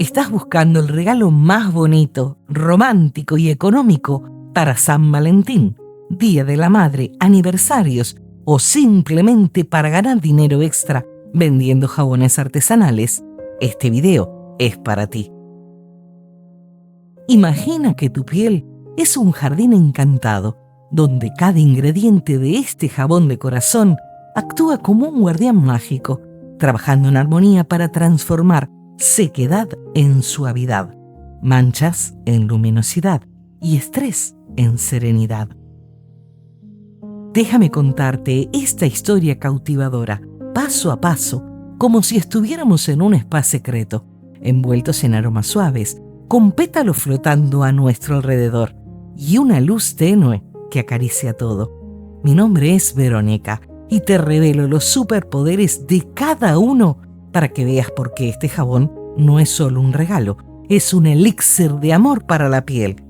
¿Estás buscando el regalo más bonito, romántico y económico para San Valentín, Día de la Madre, aniversarios o simplemente para ganar dinero extra vendiendo jabones artesanales? Este video es para ti. Imagina que tu piel es un jardín encantado, donde cada ingrediente de este jabón de corazón actúa como un guardián mágico, trabajando en armonía para transformar sequedad en suavidad, manchas en luminosidad y estrés en serenidad. Déjame contarte esta historia cautivadora, paso a paso, como si estuviéramos en un spa secreto, envueltos en aromas suaves, con pétalos flotando a nuestro alrededor y una luz tenue que acaricia todo. Mi nombre es Verónica y te revelo los superpoderes de cada uno para que veas por qué este jabón no es solo un regalo, es un elixir de amor para la piel.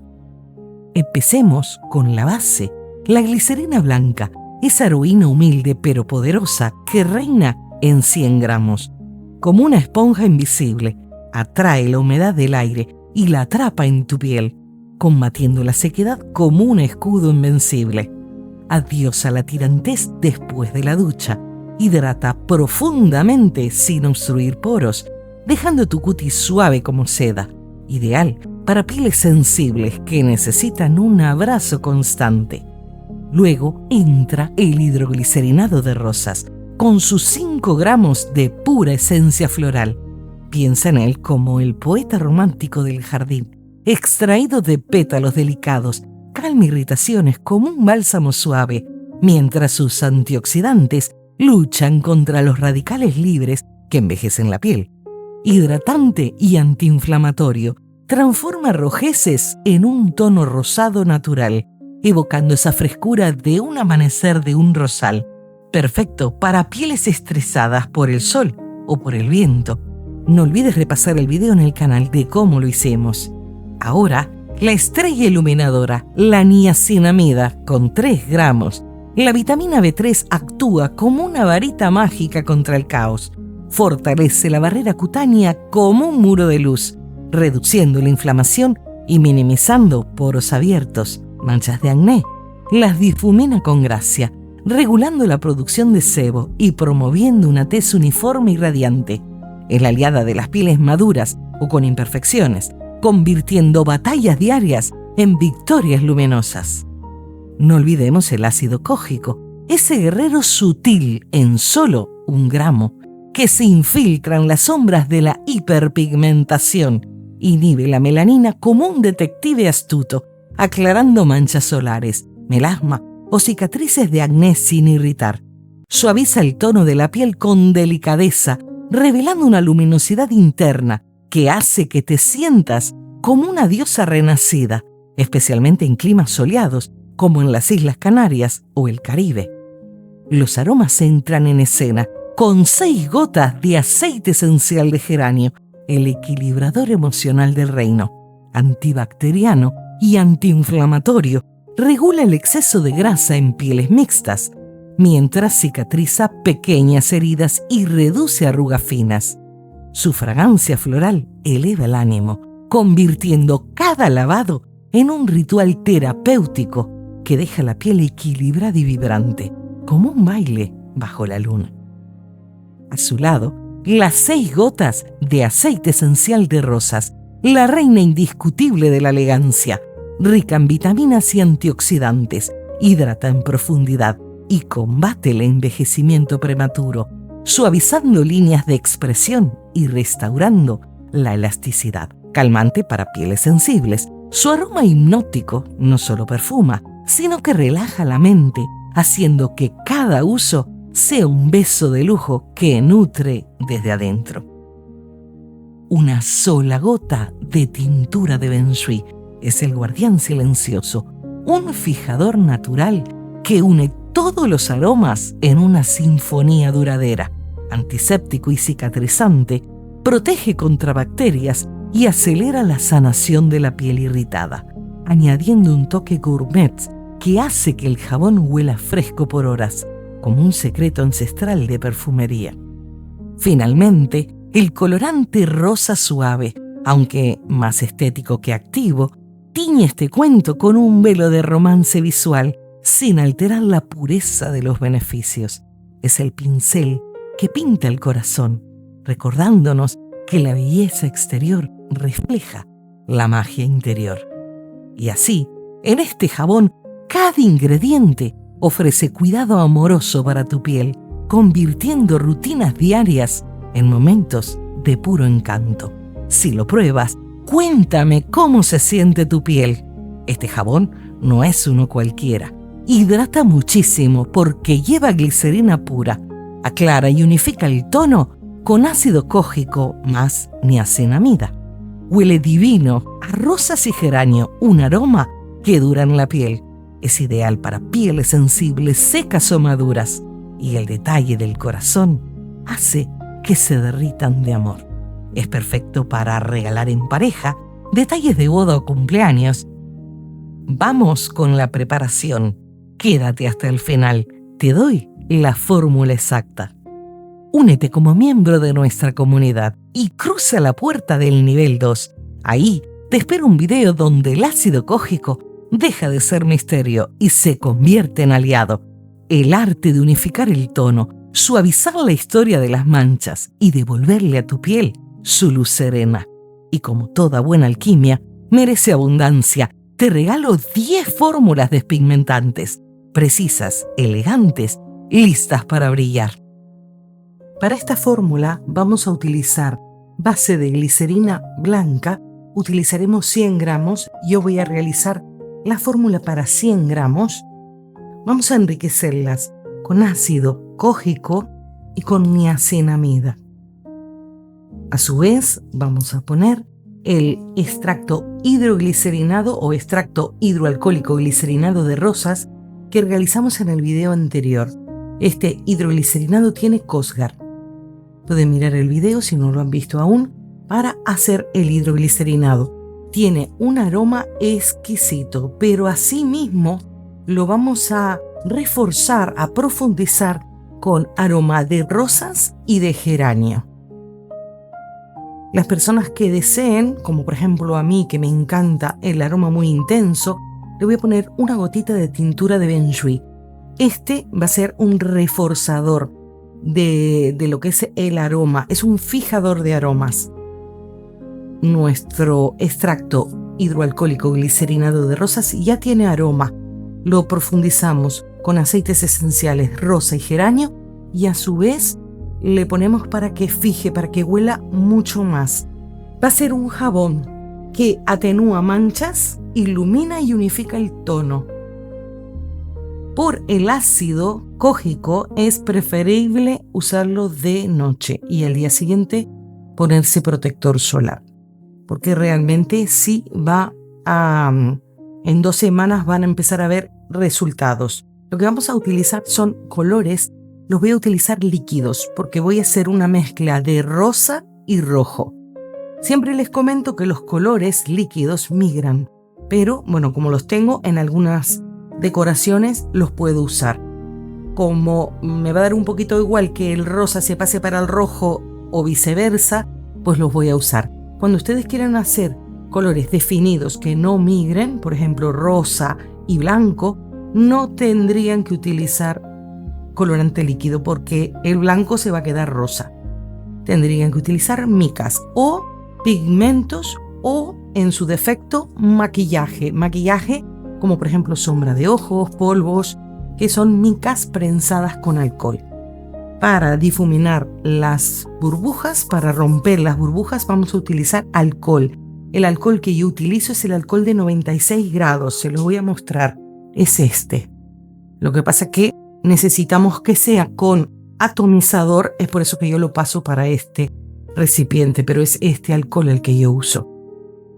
Empecemos con la base, la glicerina blanca, esa heroína humilde pero poderosa que reina en 100 gramos. Como una esponja invisible, atrae la humedad del aire y la atrapa en tu piel, combatiendo la sequedad como un escudo invencible. Adiós a la tirantez después de la ducha. Hidrata profundamente sin obstruir poros, dejando tu cutis suave como seda, ideal para pieles sensibles que necesitan un abrazo constante. Luego entra el hidroglicerinado de rosas, con sus 5 gramos de pura esencia floral. Piensa en él como el poeta romántico del jardín, extraído de pétalos delicados, calma irritaciones como un bálsamo suave, mientras sus antioxidantes luchan contra los radicales libres que envejecen la piel. Hidratante y antiinflamatorio, transforma rojeces en un tono rosado natural, evocando esa frescura de un amanecer de un rosal, perfecto para pieles estresadas por el sol o por el viento. No olvides repasar el video en el canal de cómo lo hicimos. Ahora, la estrella iluminadora, la niacinamida, con 3 gramos. La vitamina B3 actúa como una varita mágica contra el caos. Fortalece la barrera cutánea como un muro de luz, reduciendo la inflamación y minimizando poros abiertos, manchas de acné. Las difumina con gracia, regulando la producción de sebo y promoviendo una tez uniforme y radiante. Es la aliada de las pieles maduras o con imperfecciones, convirtiendo batallas diarias en victorias luminosas. No olvidemos el ácido cógico, ese guerrero sutil en solo 1 gramo, que se infiltra en las sombras de la hiperpigmentación, inhibe la melanina como un detective astuto, aclarando manchas solares, melasma o cicatrices de acné sin irritar. Suaviza el tono de la piel con delicadeza, revelando una luminosidad interna que hace que te sientas como una diosa renacida, especialmente en climas soleados, como en las Islas Canarias o el Caribe. Los aromas entran en escena con 6 gotas de aceite esencial de geranio, el equilibrador emocional del reino, antibacteriano y antiinflamatorio. Regula el exceso de grasa en pieles mixtas, mientras cicatriza pequeñas heridas y reduce arrugas finas. Su fragancia floral eleva el ánimo, convirtiendo cada lavado en un ritual terapéutico que deja la piel equilibrada y vibrante, como un baile bajo la luna. A su lado, las 6 gotas de aceite esencial de rosas, la reina indiscutible de la elegancia, rica en vitaminas y antioxidantes, hidrata en profundidad y combate el envejecimiento prematuro, suavizando líneas de expresión y restaurando la elasticidad. Calmante para pieles sensibles, su aroma hipnótico no solo perfuma, sino que relaja la mente, haciendo que cada uso sea un beso de lujo que nutre desde adentro. Una sola gota de tintura de Ben Shui es el guardián silencioso, un fijador natural que une todos los aromas en una sinfonía duradera, antiséptico y cicatrizante, protege contra bacterias y acelera la sanación de la piel irritada, añadiendo un toque gourmet que hace que el jabón huela fresco por horas, como un secreto ancestral de perfumería. Finalmente, el colorante rosa suave, aunque más estético que activo, tiñe este cuento con un velo de romance visual sin alterar la pureza de los beneficios. Es el pincel que pinta el corazón, recordándonos que la belleza exterior refleja la magia interior. Y así, en este jabón, cada ingrediente ofrece cuidado amoroso para tu piel, convirtiendo rutinas diarias en momentos de puro encanto. Si lo pruebas, cuéntame cómo se siente tu piel. Este jabón no es uno cualquiera. Hidrata muchísimo porque lleva glicerina pura, aclara y unifica el tono con ácido cógico más niacinamida. Huele divino a rosas y geranio, un aroma que dura en la piel. Es ideal para pieles sensibles, secas o maduras, y el detalle del corazón hace que se derritan de amor. Es perfecto para regalar en pareja, detalles de boda o cumpleaños. Vamos con la preparación. Quédate hasta el final. Te doy la fórmula exacta. Únete como miembro de nuestra comunidad y cruza la puerta del nivel 2. Ahí te espera un video donde el ácido cógico deja de ser misterio y se convierte en aliado. El arte de unificar el tono, suavizar la historia de las manchas y devolverle a tu piel su luz serena. Y como toda buena alquimia, merece abundancia. Te regalo 10 fórmulas despigmentantes, precisas, elegantes, listas para brillar. Para esta fórmula vamos a utilizar base de glicerina blanca. Utilizaremos 100 gramos. Yo voy a realizar la fórmula para 100 gramos. Vamos a enriquecerlas con ácido cógico y con niacinamida. A su vez, vamos a poner el extracto hidroglicerinado o extracto hidroalcohólico glicerinado de rosas que realizamos en el video anterior. Este hidroglicerinado tiene Cosgar. Pueden mirar el video si no lo han visto aún para hacer el hidroglicerinado. Tiene un aroma exquisito, pero asimismo lo vamos a reforzar, a profundizar con aroma de rosas y de geranio. Las personas que deseen, como por ejemplo a mí que me encanta el aroma muy intenso, le voy a poner una gotita de tintura de benjuí. Este va a ser un reforzador de lo que es el aroma, es un fijador de aromas. Nuestro extracto hidroalcohólico glicerinado de rosas ya tiene aroma. Lo profundizamos con aceites esenciales rosa y geranio y a su vez le ponemos para que fije, para que huela mucho más. Va a ser un jabón que atenúa manchas, ilumina y unifica el tono. Por el ácido cógico es preferible usarlo de noche y al día siguiente ponerse protector solar, porque realmente sí en 2 semanas van a empezar a ver resultados. Lo que vamos a utilizar son colores. Los voy a utilizar líquidos porque voy a hacer una mezcla de rosa y rojo. Siempre les comento que los colores líquidos migran, pero bueno, como los tengo en algunas decoraciones, los puedo usar. Como me va a dar un poquito igual que el rosa se pase para el rojo o viceversa, pues los voy a usar. Cuando ustedes quieran hacer colores definidos que no migren, por ejemplo rosa y blanco, no tendrían que utilizar colorante líquido porque el blanco se va a quedar rosa. Tendrían que utilizar micas o pigmentos o en su defecto maquillaje como por ejemplo sombra de ojos, polvos, que son micas prensadas con alcohol. Para difuminar las burbujas, para romper las burbujas, vamos a utilizar alcohol. El alcohol que yo utilizo es el alcohol de 96 grados, se los voy a mostrar, es este. Lo que pasa es que necesitamos que sea con atomizador, es por eso que yo lo paso para este recipiente, pero es este alcohol el que yo uso.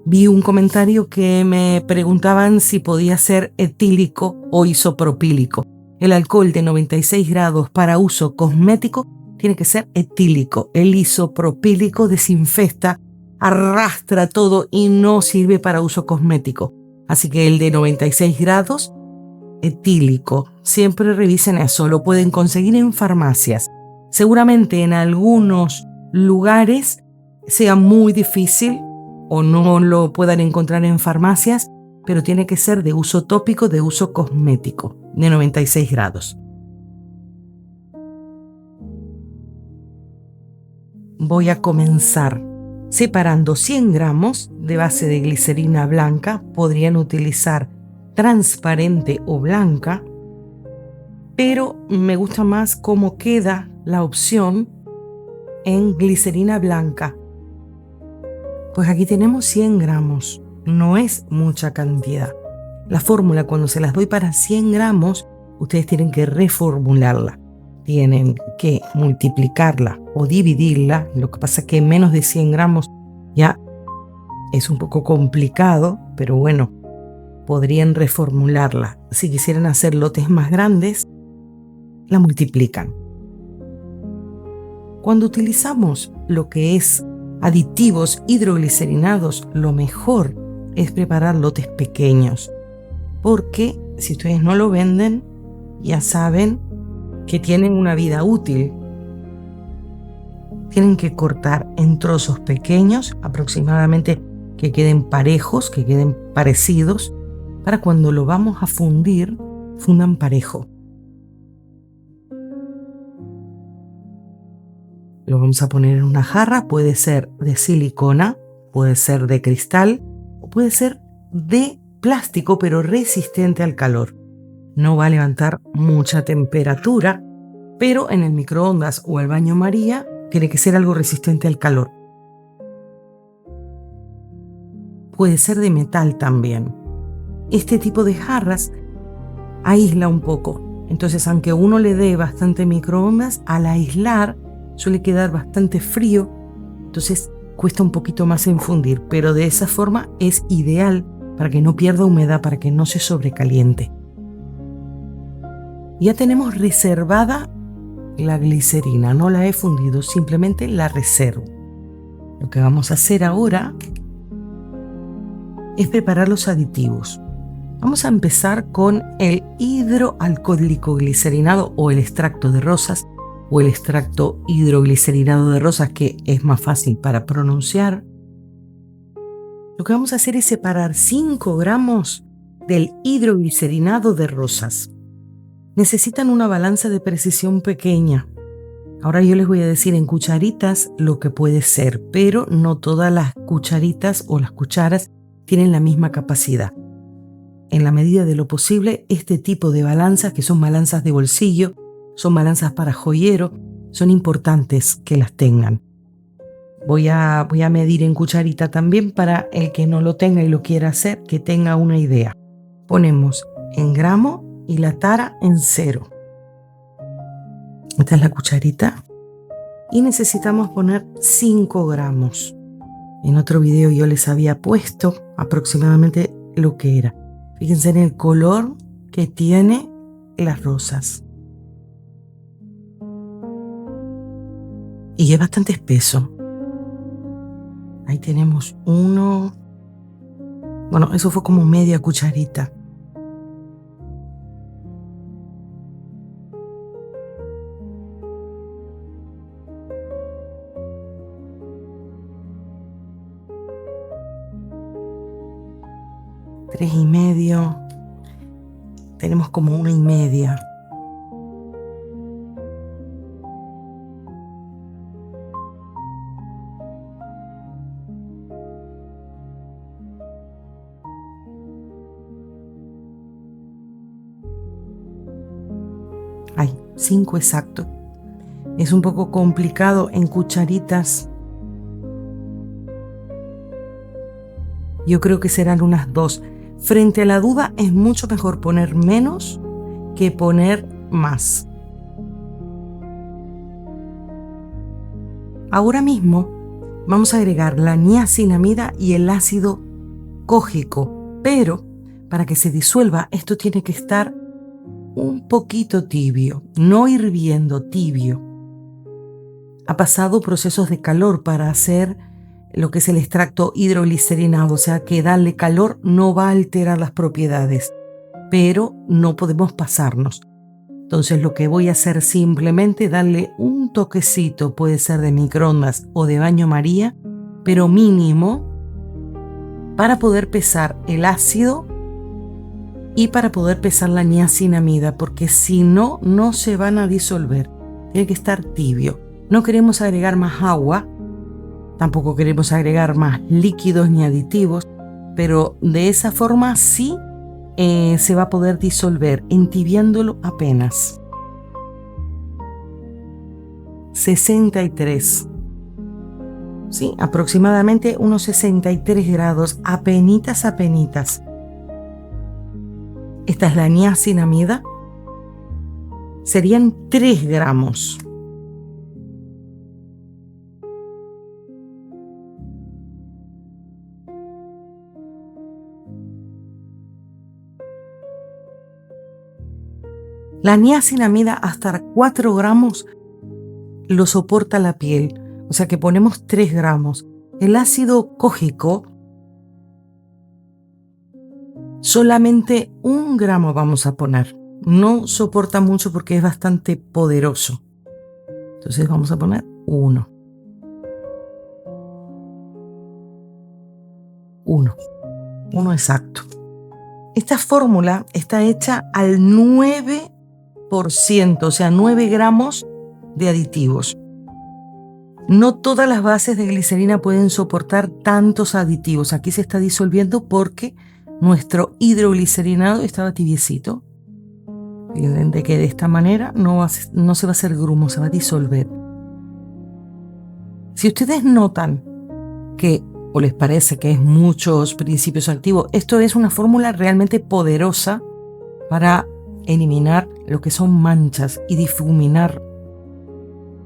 Vi un comentario que me preguntaban si podía ser etílico o isopropílico. El alcohol de 96 grados para uso cosmético tiene que ser etílico. El isopropílico desinfecta, arrastra todo y no sirve para uso cosmético. Así que el de 96 grados, etílico. Siempre revisen eso, lo pueden conseguir en farmacias. Seguramente en algunos lugares sea muy difícil o no lo puedan encontrar en farmacias, pero tiene que ser de uso tópico, de uso cosmético, de 96 grados. Voy a comenzar separando 100 gramos de base de glicerina blanca. Podrían utilizar transparente o blanca, pero me gusta más cómo queda la opción en glicerina blanca. Pues aquí tenemos 100 gramos, no es mucha cantidad. La fórmula, cuando se las doy para 100 gramos, ustedes tienen que reformularla. Tienen que multiplicarla o dividirla. Lo que pasa es que menos de 100 gramos ya es un poco complicado, pero bueno, podrían reformularla. Si quisieran hacer lotes más grandes, la multiplican. Cuando utilizamos lo que es aditivos hidroglicerinados, lo mejor es preparar lotes pequeños, porque si ustedes no lo venden, ya saben que tienen una vida útil. Tienen que cortar en trozos pequeños, aproximadamente que queden parejos, que queden parecidos, para cuando lo vamos a fundir, fundan parejo. Lo vamos a poner en una jarra, puede ser de silicona, puede ser de cristal o puede ser de plástico, pero resistente al calor. No va a levantar mucha temperatura, pero en el microondas o el baño María tiene que ser algo resistente al calor. Puede ser de metal también. Este tipo de jarras aísla un poco. Entonces, aunque uno le dé bastante microondas, al aislar suele quedar bastante frío. Entonces cuesta un poquito más en fundir, pero de esa forma es ideal para que no pierda humedad, para que no se sobrecaliente. Ya tenemos reservada la glicerina, no la he fundido, simplemente la reservo. Lo que vamos a hacer ahora es preparar los aditivos. Vamos a empezar con el hidroalcohólico glicerinado o el extracto de rosas o el extracto hidroglicerinado de rosas, que es más fácil para pronunciar. Lo que vamos a hacer es separar 5 gramos del hidroglicerinado de rosas. Necesitan una balanza de precisión pequeña. Ahora yo les voy a decir en cucharitas lo que puede ser, pero no todas las cucharitas o las cucharas tienen la misma capacidad. En la medida de lo posible, este tipo de balanzas, que son balanzas de bolsillo, son balanzas para joyero, son importantes que las tengan. Voy a medir en cucharita también para el que no lo tenga y lo quiera hacer, que tenga una idea. Ponemos en gramo y la tara en 0. Esta es la cucharita. Y necesitamos poner 5 gramos. En otro video yo les había puesto aproximadamente lo que era. Fíjense en el color que tiene las rosas. Y es bastante espeso. Ahí tenemos 1. Bueno, eso fue como media cucharita. Tres y medio. Tenemos como 1,5. Hay 5 exacto. Es un poco complicado en cucharitas. Yo creo que serán unas 2. Frente a la duda, es mucho mejor poner menos que poner más. Ahora mismo vamos a agregar la niacinamida y el ácido cógico, pero para que se disuelva esto tiene que estar un poquito tibio, no hirviendo, tibio. Ha pasado procesos de calor para hacer lo que es el extracto hidroglicerinado, o sea que darle calor no va a alterar las propiedades, pero no podemos pasarnos. Entonces lo que voy a hacer simplemente darle un toquecito, puede ser de microondas o de baño María, pero mínimo, para poder pesar el ácido y para poder pesar la niacinamida, porque si no, no se van a disolver. Tiene que estar tibio. No queremos agregar más agua, tampoco queremos agregar más líquidos ni aditivos, pero de esa forma sí se va a poder disolver, entibiándolo apenas. 63. Sí, aproximadamente unos 63 grados, apenitas. Esta es la niacinamida. Serían 3 gramos. La niacinamida hasta 4 gramos lo soporta la piel, o sea que ponemos 3 gramos. El ácido cógico, solamente 1 gramo vamos a poner. No soporta mucho porque es bastante poderoso. Entonces vamos a poner 1. 1 exacto. Esta fórmula está hecha al 9%, o sea, 9 gramos de aditivos. No todas las bases de glicerina pueden soportar tantos aditivos. Aquí se está disolviendo porque nuestro hidroglicerinado estaba tibiecito. Fíjense de que de esta manera no se va a hacer grumo, se va a disolver. Si ustedes notan que o les parece que es muchos principios activos, esto es una fórmula realmente poderosa para eliminar lo que son manchas y difuminar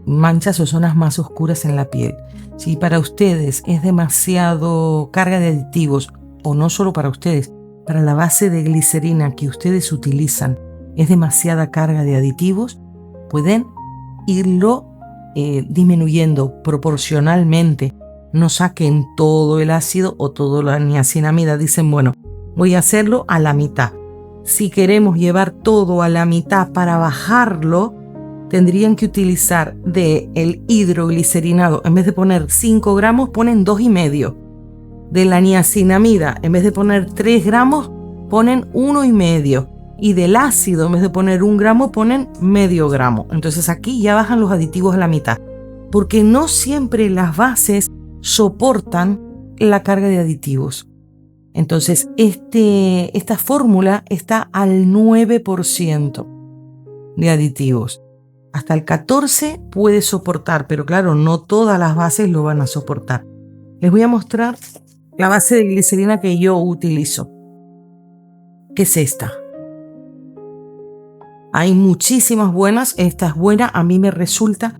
manchas o zonas más oscuras en la piel. Si para ustedes es demasiado carga de aditivos, o no solo para ustedes, para la base de glicerina que ustedes utilizan es demasiada carga de aditivos, pueden irlo disminuyendo proporcionalmente. No saquen todo el ácido o toda la niacinamida. Dicen, bueno, voy a hacerlo a la mitad. Si queremos llevar todo a la mitad para bajarlo, tendrían que utilizar del hidroglicerinado. En vez de poner 5 gramos, ponen 2,5. De la niacinamida, en vez de poner 3 gramos, ponen 1,5. Y del ácido, en vez de poner 1 gramo, ponen medio gramo. Entonces aquí ya bajan los aditivos a la mitad. Porque no siempre las bases soportan la carga de aditivos. Entonces esta fórmula está al 9% de aditivos. Hasta el 14% puede soportar, pero claro, no todas las bases lo van a soportar. Les voy a mostrar la base de glicerina que yo utilizo, que es esta. Hay muchísimas buenas, esta es buena, a mí me resulta.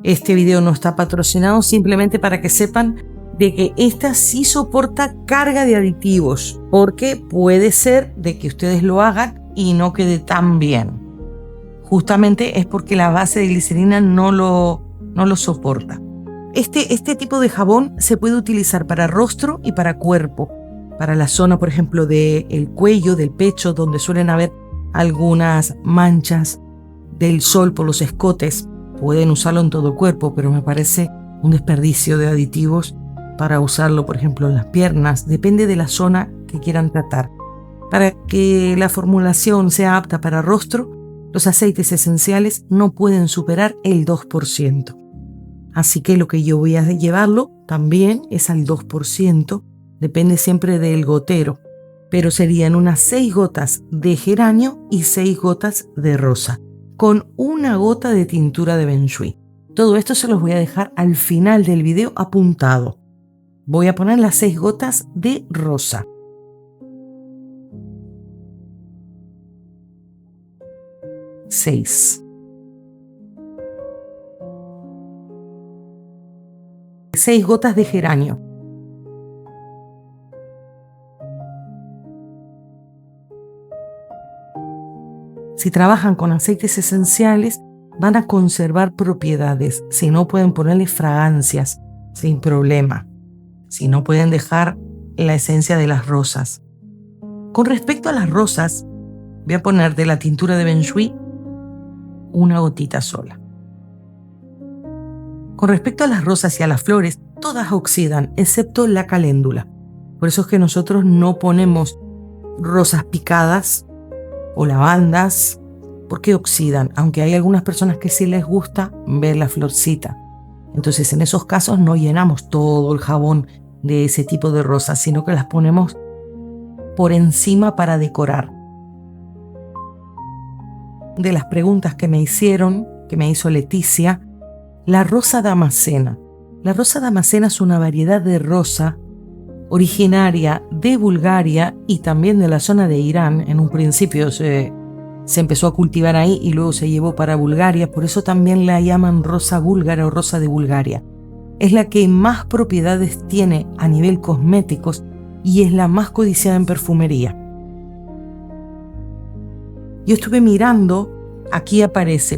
Este video no está patrocinado, simplemente para que sepan de que esta sí soporta carga de aditivos, porque puede ser de que ustedes lo hagan y no quede tan bien. Justamente es porque la base de glicerina no lo soporta. Este tipo de jabón se puede utilizar para rostro y para cuerpo. Para la zona, por ejemplo, del cuello, del pecho, donde suelen haber algunas manchas del sol por los escotes. Pueden usarlo en todo el cuerpo, pero me parece un desperdicio de aditivos para usarlo, por ejemplo, en las piernas. Depende de la zona que quieran tratar. Para que la formulación sea apta para rostro, los aceites esenciales no pueden superar el 2%. Así que lo que yo voy a llevarlo también es al 2%. Depende siempre del gotero. Pero serían unas 6 gotas de geranio y 6 gotas de rosa, con 1 gota de tintura de Benshui. Todo esto se los voy a dejar al final del video apuntado. Voy a poner las 6 gotas de rosa. Seis 6 gotas de geranio. Si trabajan con aceites esenciales, van a conservar propiedades. Si no, pueden ponerle fragancias sin problema. Si no, pueden dejar la esencia de las rosas. Con respecto a las rosas, voy a poner de la tintura de Benshui 1 gotita sola. Con respecto a las rosas y a las flores, todas oxidan, excepto la caléndula. Por eso es que nosotros no ponemos rosas picadas o lavandas, porque oxidan, aunque hay algunas personas que sí les gusta ver la florcita. Entonces en esos casos no llenamos todo el jabón de ese tipo de rosas, sino que las ponemos por encima para decorar. De las preguntas que me hizo Leticia, la rosa damascena. La rosa damascena es una variedad de rosa originaria de Bulgaria y también de la zona de Irán. En un principio se empezó a cultivar ahí y luego se llevó para Bulgaria, por eso también la llaman rosa búlgara o rosa de Bulgaria. Es la que más propiedades tiene a nivel cosméticos y es la más codiciada en perfumería. Yo estuve mirando, aquí aparece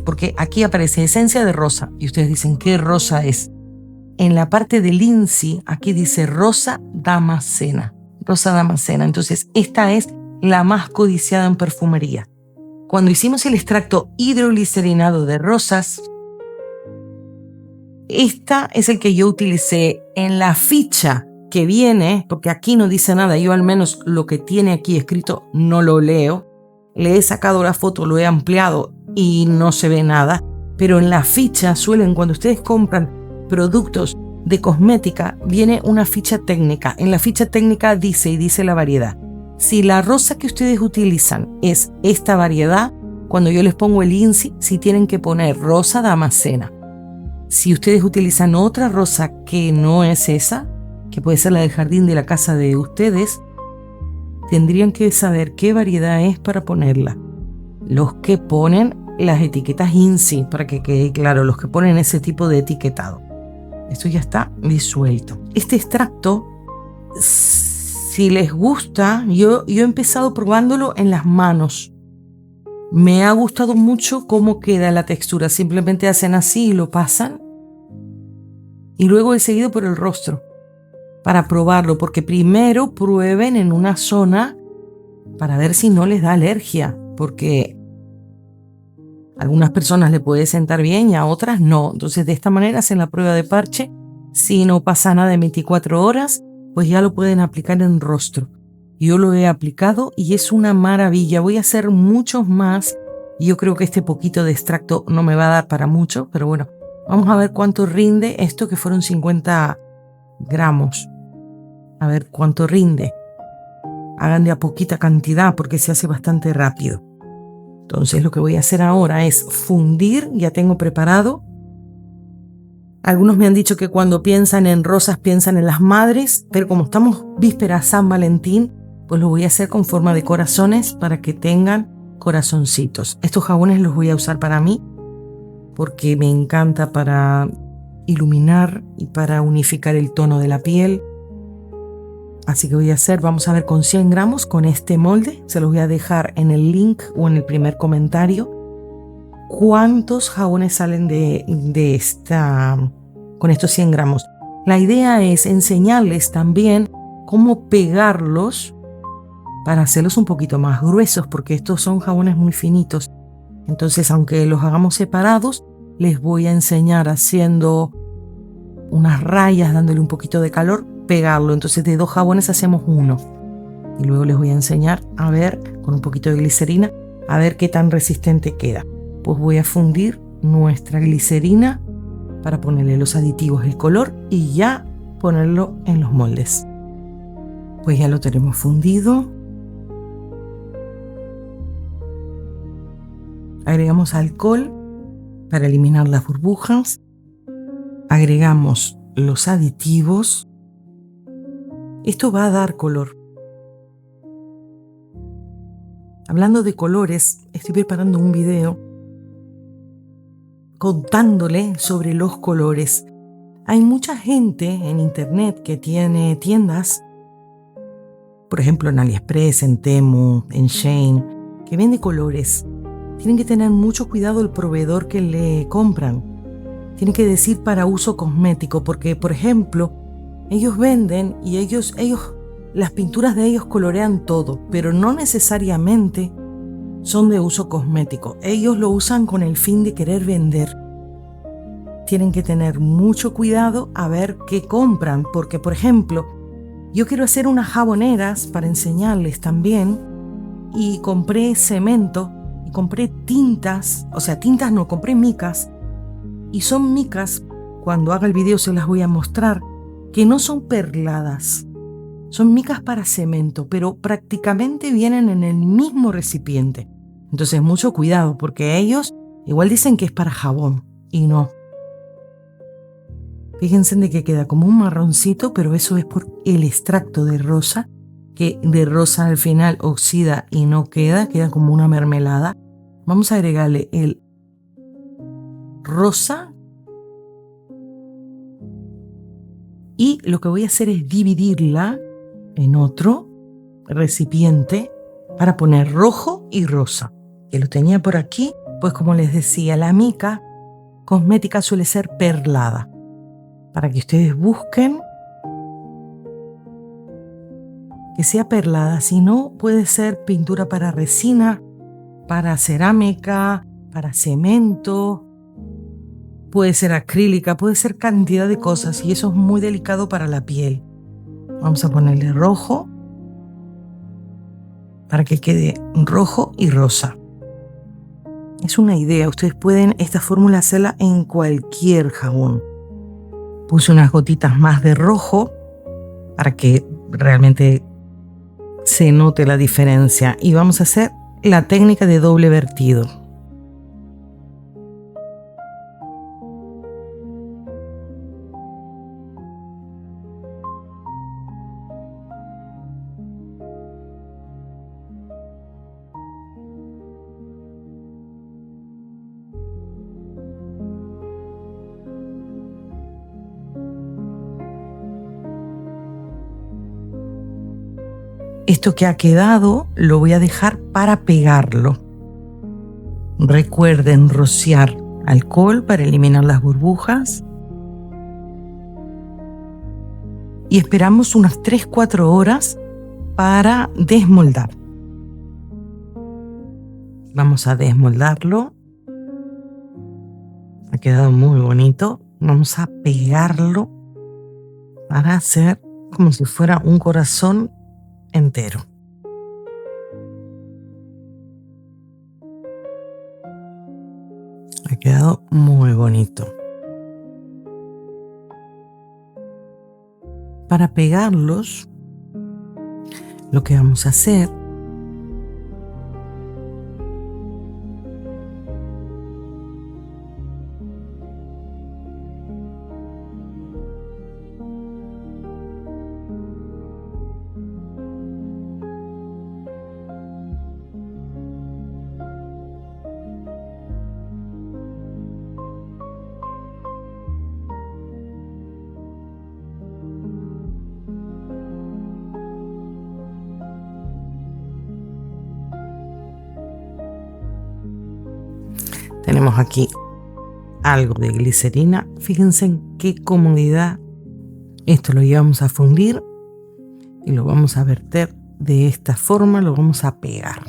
esencia de rosa y ustedes dicen, ¿qué rosa es? En la parte del INSI, aquí dice rosa damascena. Rosa damascena, entonces esta es la más codiciada en perfumería. Cuando hicimos el extracto hidroglicerinado de rosas, esta es el que yo utilicé en la ficha que viene, porque aquí no dice nada, yo al menos lo que tiene aquí escrito no lo leo. Le he sacado la foto, lo he ampliado y no se ve nada, pero en la ficha cuando ustedes compran productos de cosmética, viene una ficha técnica. En la ficha técnica dice la variedad. Si la rosa que ustedes utilizan es esta variedad, cuando yo les pongo el INSI, si tienen que poner rosa damascena. Si ustedes utilizan otra rosa que no es esa, que puede ser la del jardín de la casa de ustedes, tendrían que saber qué variedad es para ponerla. Los que ponen las etiquetas INSI, para que quede claro, los que ponen ese tipo de etiquetado. Esto ya está disuelto. Este extracto, si les gusta, yo he empezado probándolo en las manos. Me ha gustado mucho cómo queda la textura. Simplemente hacen así y lo pasan. Y luego he seguido por el rostro para probarlo, porque primero prueben en una zona para ver si no les da alergia, porque a algunas personas le puede sentar bien y a otras no. Entonces de esta manera hacen la prueba de parche. Si no pasa nada en 24 horas, pues ya lo pueden aplicar en rostro. Yo lo he aplicado y es una maravilla. Voy a hacer muchos más. Yo creo que este poquito de extracto no me va a dar para mucho, pero bueno, vamos a ver cuánto rinde esto, que fueron 50 gramos. A ver cuánto rinde. Hagan de a poquita cantidad porque se hace bastante rápido. Entonces lo que voy a hacer ahora es fundir. Ya tengo preparado. Algunos me han dicho que cuando piensan en rosas piensan en las madres, pero como estamos vísperas San Valentín, pues lo voy a hacer con forma de corazones para que tengan corazoncitos. Estos jabones los voy a usar para mí porque me encanta para iluminar y para unificar el tono de la piel. Así que vamos a ver con 100 gramos con este molde. Se los voy a dejar en el link o en el primer comentario. ¿Cuántos jabones salen con estos 100 gramos? La idea es enseñarles también cómo pegarlos para hacerlos un poquito más gruesos, porque estos son jabones muy finitos. Entonces, aunque los hagamos separados, les voy a enseñar haciendo unas rayas, dándole un poquito de calor, pegarlo. Entonces de 2 jabones hacemos 1. Y luego les voy a enseñar a ver, con un poquito de glicerina, a ver qué tan resistente queda. Pues voy a fundir nuestra glicerina para ponerle los aditivos, el color y ya ponerlo en los moldes. Pues ya lo tenemos fundido. Agregamos alcohol para eliminar las burbujas. Agregamos los aditivos. Esto va a dar color. Hablando de colores, estoy preparando un video contándole sobre los colores. Hay mucha gente en internet que tiene tiendas, por ejemplo en AliExpress, en Temu, en Shein, que vende colores. Tienen que tener mucho cuidado el proveedor que le compran. Tienen que decir para uso cosmético, porque por ejemplo, ellos venden y ellos las pinturas de ellos colorean todo, pero no necesariamente son de uso cosmético. Ellos lo usan con el fin de querer vender. Tienen que tener mucho cuidado a ver qué compran, porque por ejemplo, Yo quiero hacer unas jaboneras para enseñarles también y compré cemento y compré tintas, compré micas, y son micas, cuando haga el video se las voy a mostrar, que no son perladas, son micas para cemento, pero prácticamente vienen en el mismo recipiente. Entonces mucho cuidado, porque ellos igual dicen que es para jabón y no. Fíjense de que queda como un marroncito, pero eso es por el extracto de rosa, que de rosa al final oxida y no queda como una mermelada. Vamos a agregarle el rosa y lo que voy a hacer es dividirla en otro recipiente para poner rojo y rosa. Que lo tenía por aquí, pues como les decía, la mica cosmética suele ser perlada. Para que ustedes busquen que sea perlada, si no puede ser pintura para resina, para cerámica, para cemento, puede ser acrílica, puede ser cantidad de cosas y eso es muy delicado para la piel. Vamos a ponerle rojo para que quede rojo y rosa. Es una idea, ustedes pueden esta fórmula hacerla en cualquier jabón. Puse unas gotitas más de rojo para que realmente se note la diferencia. Y vamos a hacer la técnica de doble vertido. Esto que ha quedado lo voy a dejar para pegarlo. Recuerden rociar alcohol para eliminar las burbujas. Y esperamos unas 3-4 horas para desmoldar. Vamos a desmoldarlo. Ha quedado muy bonito. Vamos a pegarlo para hacer como si fuera un corazón entero. Ha quedado muy bonito. Para pegarlos, lo que vamos a hacer tenemos aquí algo de glicerina. Fíjense en qué comodidad. Esto lo llevamos a fundir y lo vamos a verter de esta forma, lo vamos a pegar.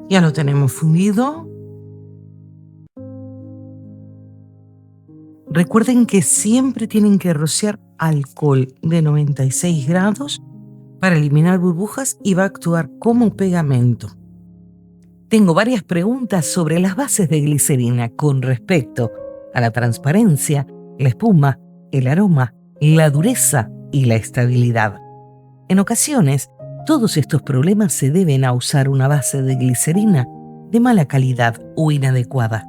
Ya lo tenemos fundido. Recuerden que siempre tienen que rociar alcohol de 96 grados para eliminar burbujas y va a actuar como pegamento. Tengo varias preguntas sobre las bases de glicerina con respecto a la transparencia, la espuma, el aroma, la dureza y la estabilidad. En ocasiones, todos estos problemas se deben a usar una base de glicerina de mala calidad o inadecuada.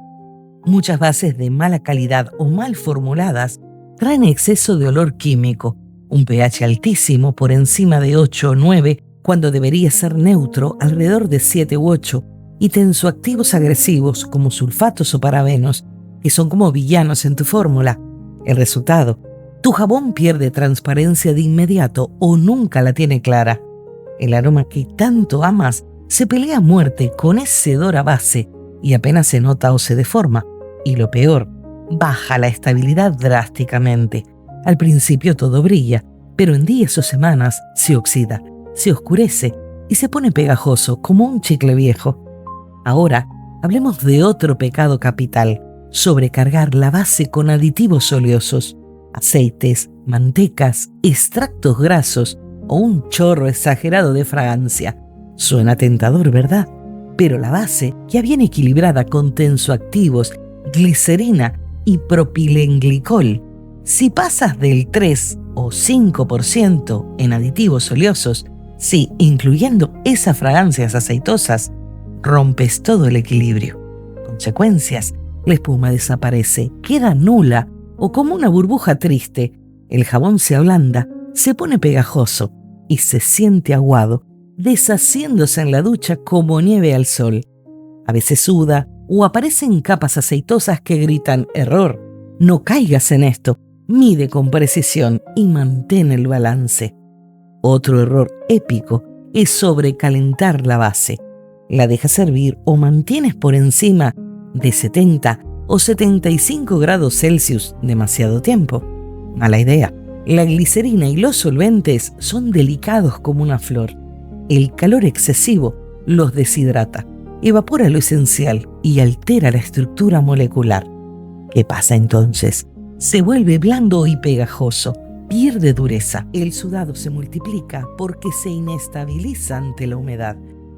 Muchas bases de mala calidad o mal formuladas traen exceso de olor químico, un pH altísimo por encima de 8 o 9 cuando debería ser neutro alrededor de 7 u 8 y tensoactivos agresivos como sulfatos o parabenos que son como villanos en tu fórmula. El resultado, tu jabón pierde transparencia de inmediato o nunca la tiene clara. El aroma que tanto amas se pelea a muerte con ese hedor a base y apenas se nota o se deforma. Y lo peor, baja la estabilidad drásticamente. Al principio todo brilla, pero en días o semanas se oxida, se oscurece y se pone pegajoso como un chicle viejo. Ahora, hablemos de otro pecado capital, sobrecargar la base con aditivos oleosos, aceites, mantecas, extractos grasos o un chorro exagerado de fragancia. Suena tentador, ¿verdad? Pero la base, ya bien equilibrada con tensoactivos, glicerina y propilenglicol, si pasas del 3 o 5% en aditivos oleosos, sí, incluyendo esas fragancias aceitosas, rompes todo el equilibrio. Consecuencias: la espuma desaparece, queda nula o como una burbuja triste. El jabón se ablanda, se pone pegajoso y se siente aguado, deshaciéndose en la ducha como nieve al sol. A veces suda o aparecen capas aceitosas que gritan error. No caigas en esto, mide con precisión y mantén el balance. Otro error épico es sobrecalentar la base. La dejas hervir o mantienes por encima de 70 o 75 grados Celsius demasiado tiempo. Mala idea. La glicerina y los solventes son delicados como una flor. El calor excesivo los deshidrata, evapora lo esencial y altera la estructura molecular. ¿Qué pasa entonces? Se vuelve blando y pegajoso, pierde dureza. El sudado se multiplica porque se inestabiliza ante la humedad,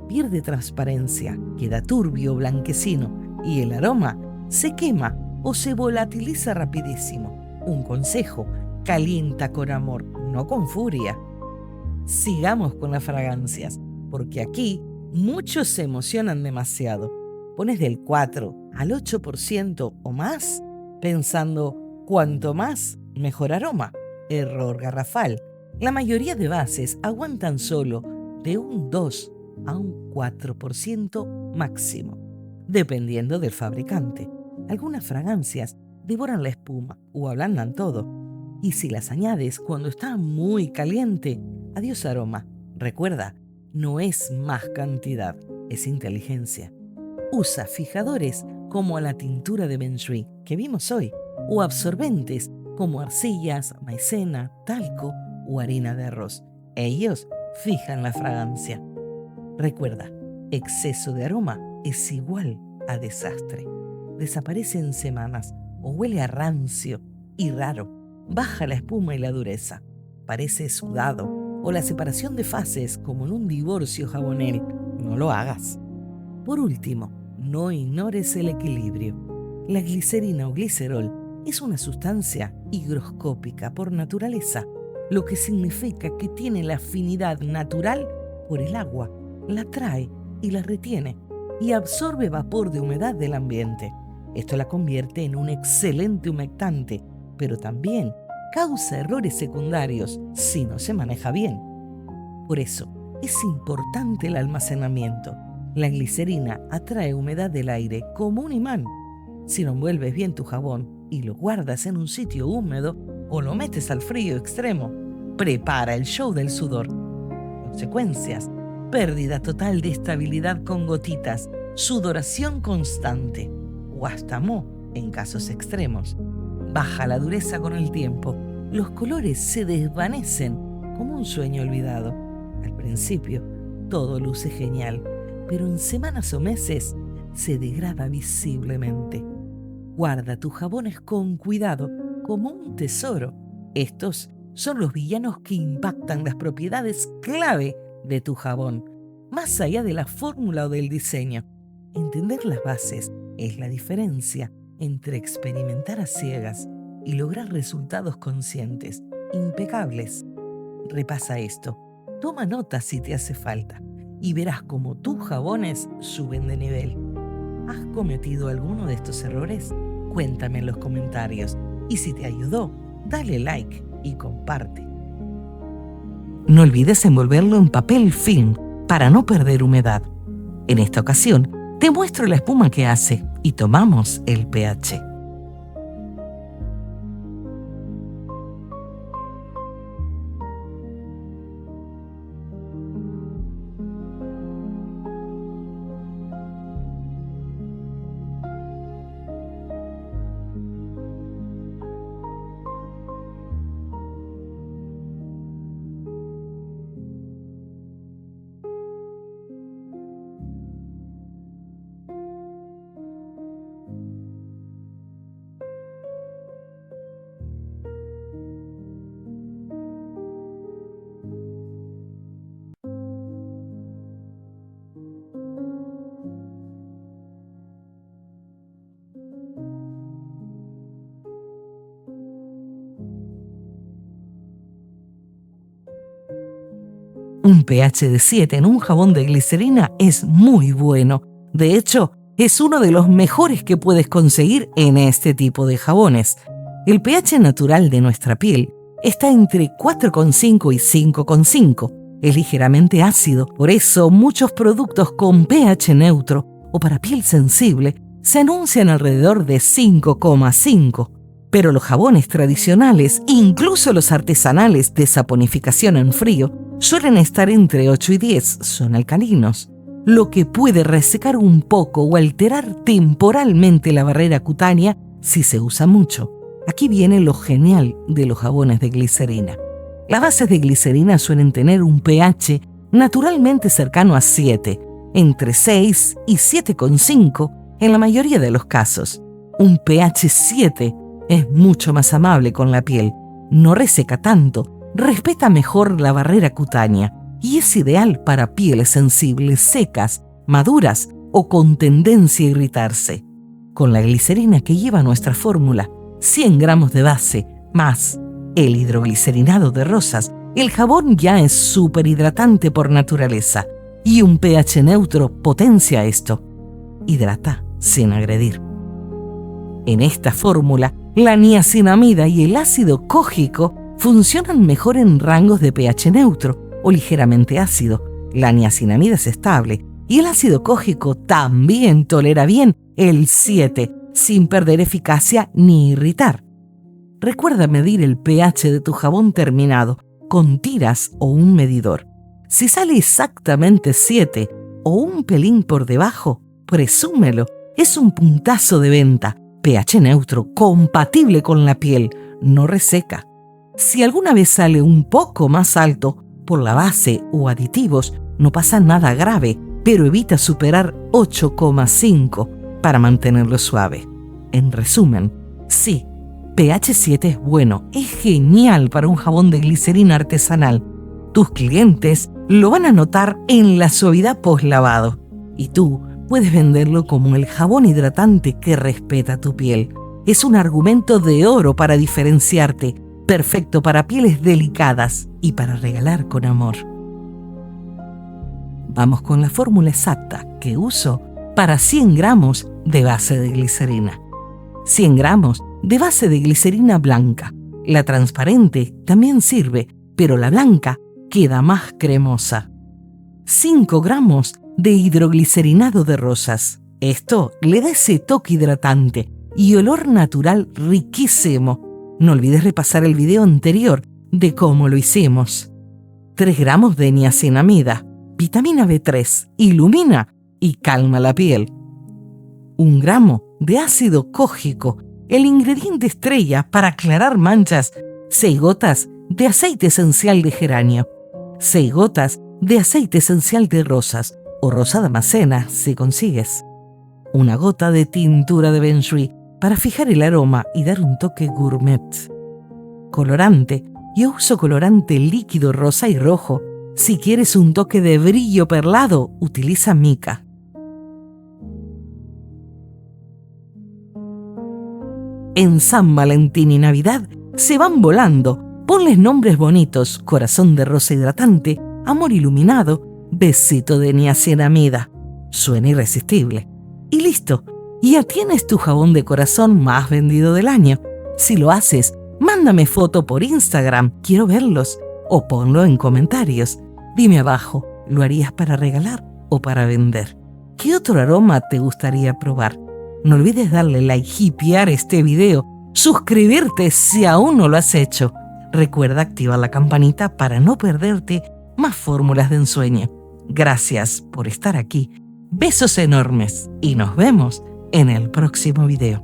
pierde transparencia, queda turbio, blanquecino y el aroma se quema o se volatiliza rapidísimo. Un consejo: calienta con amor, no con furia. Sigamos con las fragancias, porque aquí muchos se emocionan demasiado. Pones del 4 al 8% o más, pensando cuanto más, mejor aroma. Error garrafal. La mayoría de bases aguantan solo de un 2 a un 4% máximo, dependiendo del fabricante. Algunas fragancias devoran la espuma o ablandan todo. Y si las añades cuando está muy caliente, adiós aroma. Recuerda, no es más cantidad, es inteligencia. Usa fijadores como la tintura de Benjuí que vimos hoy, o absorbentes como arcillas, maicena, talco o harina de arroz. Ellos fijan la fragancia. Recuerda, exceso de aroma es igual a desastre. Desaparece en semanas o huele a rancio y raro. Baja la espuma y la dureza. Parece sudado o la separación de fases como en un divorcio jabonel. No lo hagas. Por último, no ignores el equilibrio. La glicerina o glicerol es una sustancia higroscópica por naturaleza, lo que significa que tiene la afinidad natural por el agua, la atrae y la retiene y absorbe vapor de humedad del ambiente. Esto la convierte en un excelente humectante, pero también causa errores secundarios si no se maneja bien. Por eso, es importante el almacenamiento. La glicerina atrae humedad del aire como un imán. Si no envuelves bien tu jabón y lo guardas en un sitio húmedo o lo metes al frío extremo, prepara el show del sudor. Consecuencias: pérdida total de estabilidad con gotitas, sudoración constante o hasta moho en casos extremos. Baja la dureza con el tiempo. Los colores se desvanecen como un sueño olvidado. Al principio, todo luce genial, pero en semanas o meses se degrada visiblemente. Guarda tus jabones con cuidado, como un tesoro. Estos son los villanos que impactan las propiedades clave de tu jabón, más allá de la fórmula o del diseño. Entender las bases es la diferencia entre experimentar a ciegas y lograr resultados conscientes, impecables. Repasa esto, toma nota si te hace falta y verás cómo tus jabones suben de nivel. ¿Has cometido alguno de estos errores? Cuéntame en los comentarios y si te ayudó, dale like y comparte. No olvides envolverlo en papel film para no perder humedad. En esta ocasión, te muestro la espuma que hace y tomamos el pH. Un pH de 7 en un jabón de glicerina es muy bueno. De hecho, es uno de los mejores que puedes conseguir en este tipo de jabones. El pH natural de nuestra piel está entre 4,5 y 5,5. Es ligeramente ácido, por eso muchos productos con pH neutro o para piel sensible se anuncian alrededor de 5,5. Pero los jabones tradicionales, incluso los artesanales de saponificación en frío, suelen estar entre 8 y 10, son alcalinos, lo que puede resecar un poco o alterar temporalmente la barrera cutánea si se usa mucho. Aquí viene lo genial de los jabones de glicerina. Las bases de glicerina suelen tener un pH naturalmente cercano a 7, entre 6 y 7,5 en la mayoría de los casos. Un pH 7 es mucho más amable con la piel, no reseca tanto, respeta mejor la barrera cutánea y es ideal para pieles sensibles secas, maduras o con tendencia a irritarse. Con la glicerina que lleva nuestra fórmula, 100 gramos de base más el hidroglicerinado de rosas, el jabón ya es súper hidratante por naturaleza y un pH neutro potencia esto. Hidrata sin agredir. En esta fórmula, la niacinamida y el ácido cógico funcionan mejor en rangos de pH neutro o ligeramente ácido. La niacinamida es estable y el ácido cógico también tolera bien el 7 sin perder eficacia ni irritar. Recuerda medir el pH de tu jabón terminado con tiras o un medidor. Si sale exactamente 7 o un pelín por debajo, presúmelo, es un puntazo de venta. pH neutro, compatible con la piel, no reseca. Si alguna vez sale un poco más alto por la base o aditivos, no pasa nada grave, pero evita superar 8,5 para mantenerlo suave. En resumen, sí, pH 7 es bueno, es genial para un jabón de glicerina artesanal. Tus clientes lo van a notar en la suavidad post-lavado y tú puedes venderlo como el jabón hidratante que respeta tu piel. Es un argumento de oro para diferenciarte, perfecto para pieles delicadas y para regalar con amor. Vamos con la fórmula exacta que uso para 100 gramos de base de glicerina. 100 gramos de base de glicerina blanca. La transparente también sirve, pero la blanca queda más cremosa. 5 gramos de hidroglicerinado de rosas. Esto le da ese toque hidratante y olor natural riquísimo. No olvides repasar el video anterior de cómo lo hicimos. 3 gramos de niacinamida, vitamina B3, ilumina y calma la piel. 1 gramo de ácido cógico, el ingrediente estrella para aclarar manchas. 6 gotas de aceite esencial de geranio. 6 gotas de aceite esencial de rosas o rosa damascena si consigues. 1 gota de tintura de benjuí para fijar el aroma y dar un toque gourmet. Colorante. Yo uso colorante líquido rosa y rojo. Si quieres un toque de brillo perlado, utiliza mica. En San Valentín y Navidad se van volando. Ponles nombres bonitos: corazón de rosa hidratante, amor iluminado, besito de niacinamida. Suena irresistible. Y listo, ya tienes tu jabón de corazón más vendido del año. Si lo haces, mándame foto por Instagram, quiero verlos, o ponlo en comentarios. Dime abajo, ¿lo harías para regalar o para vender? ¿Qué otro aroma te gustaría probar? No olvides darle like, hipear este video, suscribirte si aún no lo has hecho. Recuerda activar la campanita para no perderte más fórmulas de ensueño. Gracias por estar aquí. Besos enormes y nos vemos en el próximo video.